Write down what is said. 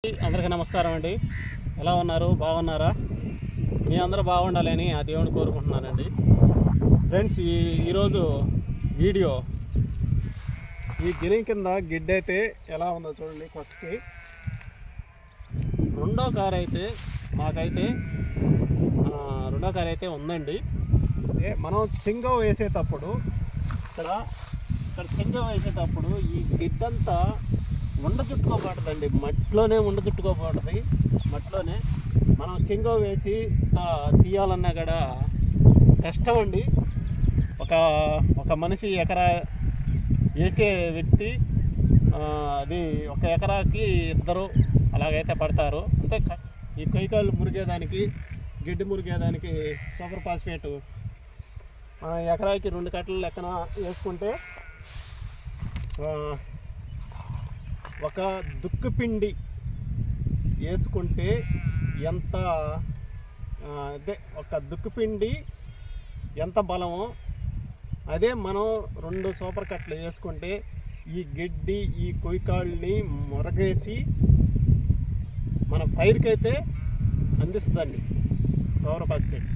అందరికీ నమస్కారం అండి. ఎలా ఉన్నారు? బాగున్నారా? మీ అందరూ బాగుండాలని ఆ దేవుని కోరుకుంటున్నానండి. ఫ్రెండ్స్, ఈరోజు వీడియో ఈ గిరి కింద గిడ్డ అయితే ఎలా ఉందో చూడండి. ఫస్ట్కి రెండో కారు అయితే మాకైతే రెండో కారు అయితే ఉందండి. మనం చెంగ వేసేటప్పుడు ఇక్కడ చెంగ వేసేటప్పుడు ఈ గిడ్డంతా ఉండ చుట్టుకోబడుతుందండి. మట్టిలోనే ఉండ చుట్టుకోబడుతుంది. మట్టిలోనే మనం చెంగో వేసి తీయాలన్నా కూడా కష్టం అండి. ఒక మనిషి ఎకరా వేసే వ్యక్తి అది ఒక ఎకరాకి ఇద్దరు అలాగైతే పడతారు. అంతే. ఈ కొయ్యకాయలు మురిగేదానికి, గిడ్డి మురిగేదానికి సూపర్ ఫాస్ఫేట్ ఎకరాకి 2 కట్టలు లెక్కన వేసుకుంటే ఒక దుక్కు పిండి వేసుకుంటే ఎంత అదే ఒక దుక్కు పిండి ఎంత బలమో అదే మనం 2 సూపర్ కట్టలు వేసుకుంటే ఈ గిడ్డి ఈ కొయ్యకాళ్ళని మురగేసి మన పైరుకైతే అందిస్తుందండి సూపర్ ఫాస్ఫేట్.